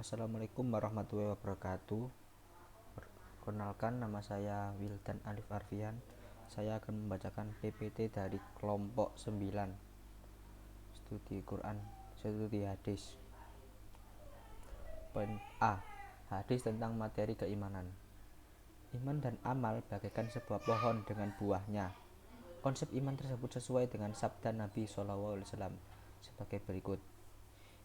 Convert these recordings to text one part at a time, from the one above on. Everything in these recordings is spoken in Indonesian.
Assalamualaikum warahmatullahi wabarakatuh. Perkenalkan, nama saya Wildan Alif Arfian. Saya akan membacakan PPT dari kelompok 9, studi Quran, studi hadis. Poin A. Hadis tentang materi keimanan. Iman dan amal bagaikan sebuah pohon dengan buahnya. Konsep iman tersebut sesuai dengan sabda Nabi SAW sebagai berikut.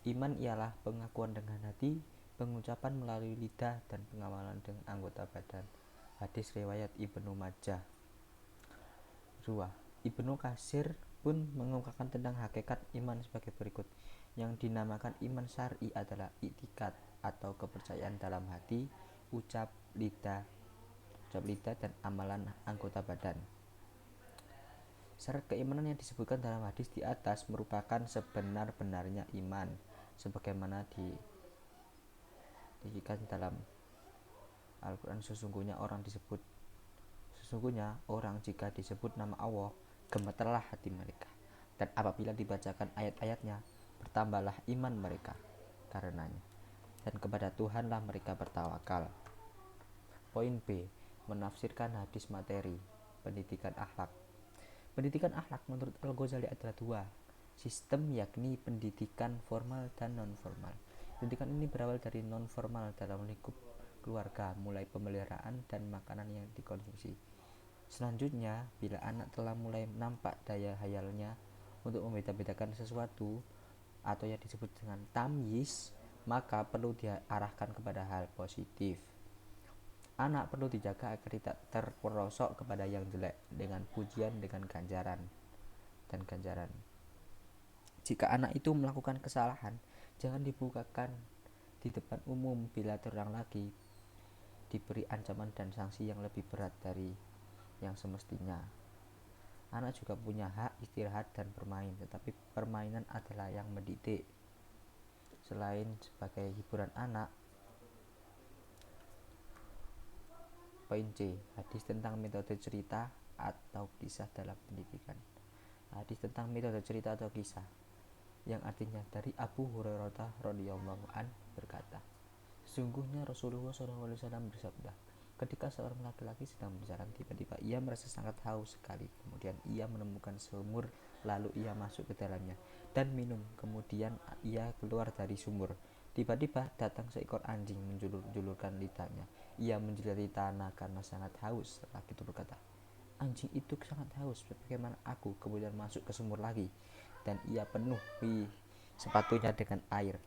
Iman ialah pengakuan dengan hati, pengucapan melalui lidah, dan pengamalan dengan anggota badan. Hadis riwayat Ibnu Majah. 2. Ibnu Katsir pun mengungkapkan tentang hakikat iman sebagai berikut. Yang dinamakan iman syar'i adalah i'tikad atau kepercayaan dalam hati, ucap lidah dan amalan anggota badan. Syarat keimanan yang disebutkan dalam hadis di atas merupakan sebenar-benarnya iman, sebagaimana dikatakan dalam Al-Quran. Sesungguhnya orang jika disebut nama Allah, gemetarlah hati mereka, dan apabila dibacakan ayat-ayatnya, bertambahlah iman mereka karenanya, dan kepada Tuhanlah mereka bertawakal. Poin B. Menafsirkan hadis materi. Pendidikan akhlak. Pendidikan akhlak menurut Al-Ghazali adalah dua sistem, yakni pendidikan formal dan non-formal. Pendidikan ini berawal dari non-formal dalam lingkup keluarga, mulai pemeliharaan dan makanan yang dikonsumsi. Selanjutnya, bila anak telah mulai nampak daya hayalnya untuk membeda-bedakan sesuatu atau yang disebut dengan tamyiz, maka perlu diarahkan kepada hal positif. Anak perlu dijaga agar tidak terperosok kepada yang jelek dengan pujian dengan ganjaran. Jika anak itu melakukan kesalahan, jangan dibukakan di depan umum. Bila terulang lagi, diberi ancaman dan sanksi yang lebih berat dari yang semestinya. Anak juga punya hak istirahat dan bermain, tetapi permainan adalah yang mendidik. Selain sebagai hiburan anak. Poin C. Hadis tentang metode cerita atau kisah dalam pendidikan. Hadis tentang metode cerita atau kisah, yang artinya dari Abu Hurairah radhiyallahu an berkata, sesungguhnya Rasulullah SAW bersabda, ketika seorang laki-laki sedang berjalan, tiba-tiba ia merasa sangat haus sekali. Kemudian ia menemukan sumur, lalu ia masuk ke dalamnya dan minum. Kemudian ia keluar dari sumur. Tiba-tiba datang seekor anjing menjulurkan lidahnya. Ia menjilati tanah karena sangat haus. Laki itu berkata, anjing itu sangat haus bagaimana aku. Kemudian masuk ke sumur lagi, dan ia penuhi sepatunya dengan air.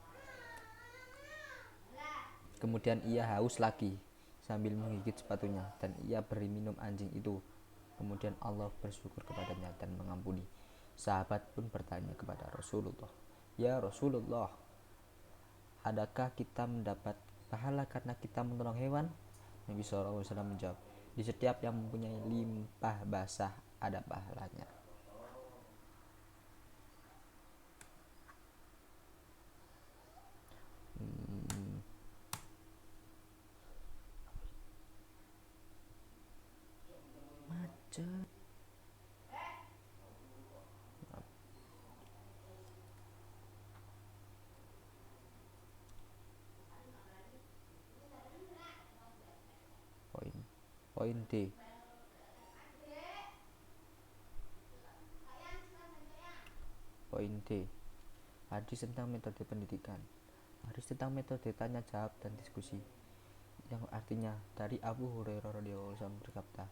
Kemudian ia haus lagi sambil menggigit sepatunya, dan ia beri minum anjing itu. Kemudian Allah bersyukur kepadanya dan mengampuni. Sahabat pun bertanya kepada Rasulullah, ya Rasulullah, adakah kita mendapat pahala karena kita menolong hewan? Nabi SAW menjawab, di setiap yang mempunyai limpah basah ada pahalanya. Macet. Poin D. Poin D. Hadis tentang metode pendidikan. Hadis tentang metode tanya jawab dan diskusi, yang artinya dari Abu Hurairah radhiyallahu anhu berkata,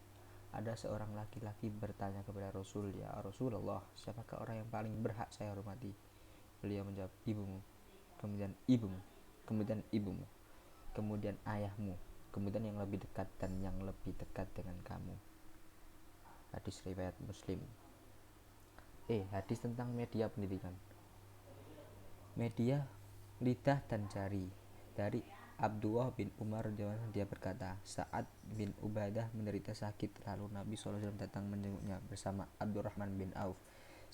ada seorang laki-laki bertanya kepada Rasul, ya Rasulullah, siapakah orang yang paling berhak saya hormati? Beliau menjawab, ibumu, kemudian ibumu, kemudian ibumu, kemudian ayahmu, kemudian yang lebih dekat dan yang lebih dekat dengan kamu. Hadis riwayat Muslim. Hadis tentang media pendidikan. Media lidah dan jari. Dari Abdullah bin Umar dia berkata, Sa'ad bin Ubadah menderita sakit, lalu Nabi SAW datang menjenguknya bersama Abdurrahman bin Auf,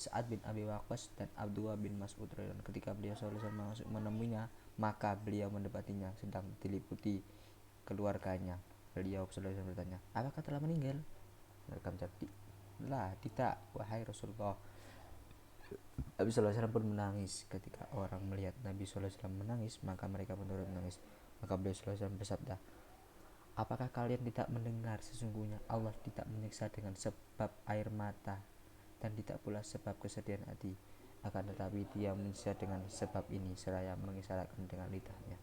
Sa'ad bin Abi Waqqas, dan Abdullah bin Mas'ud. Ketika beliau SAW masuk menemuinya, maka beliau mendapatinya sedang diliputi keluarganya. Beliau SAW bertanya, apakah telah meninggal? Mereka menjawab, lah tidak, wahai Rasulullah. Nabi SAW pun menangis. Ketika orang melihat Nabi SAW menangis, maka mereka pun turut menangis. Maka beliau SAW bersabda, apakah kalian tidak mendengar sesungguhnya Allah tidak menyiksa dengan sebab air mata dan tidak pula sebab kesedihan hati, akan tetapi dia menyiksa dengan sebab ini seraya mengisyaratkan dengan lidahnya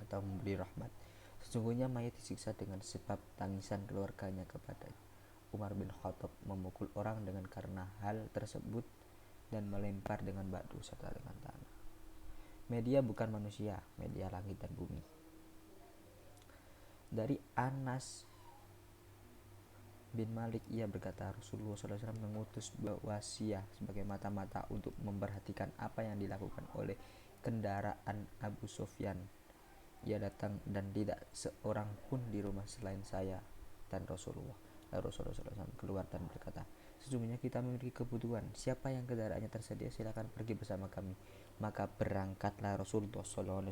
atau memberi rahmat. Sesungguhnya mayat disiksa dengan sebab tangisan keluarganya kepadanya. Umar bin Khattab memukul orang dengan karena hal tersebut dan melempar dengan batu serta dengan tanah. Media bukan manusia, media langit dan bumi. Dari Anas bin Malik, ia berkata, Rasulullah SAW mengutus Wasiyah sebagai mata-mata untuk memperhatikan apa yang dilakukan oleh kendaraan Abu Sufyan. Ia datang dan tidak seorang pun di rumah selain saya dan Rasulullah. Lalu Rasulullah SAW keluar dan berkata, sesungguhnya kita memiliki kebutuhan. Siapa yang kendaraannya tersedia silakan pergi bersama kami. Maka berangkatlah Rasulullah SAW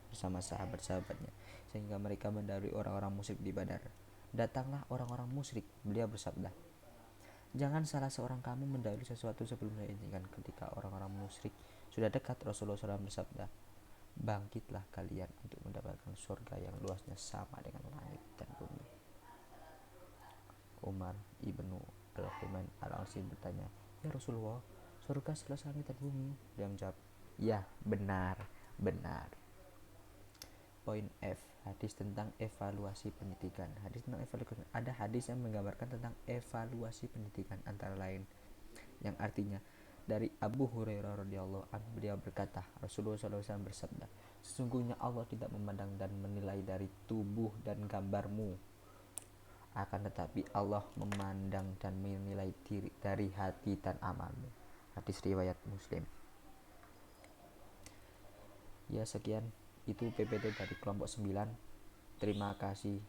bersama sahabat-sahabatnya sehingga mereka mendahului orang-orang musyrik di Badar. Datanglah orang-orang musyrik. Beliau bersabda, jangan salah seorang kamu mendahului sesuatu sebelum saya izinkan. Ketika orang-orang musyrik sudah dekat, Rasulullah SAW bersabda, bangkitlah kalian untuk mendapatkan surga yang luasnya sama dengan langit dan bumi. Umar ibnu al-Humain al-Ansari bertanya, ya Rasulullah, surga seluas langit dan bumi? Dia menjawab, ya benar. Poin F, hadis tentang evaluasi pendidikan. Ada hadis yang menggambarkan tentang evaluasi pendidikan, antara lain yang artinya dari Abu Hurairah radhiyallahu anhu, beliau berkata, Rasulullah SAW bersabda, sesungguhnya Allah tidak memandang dan menilai dari tubuh dan gambarmu, akan tetapi Allah memandang dan menilai diri dari hati dan amalmu. Hadis riwayat Muslim. Ya, sekian itu PPT dari kelompok 9. Terima kasih.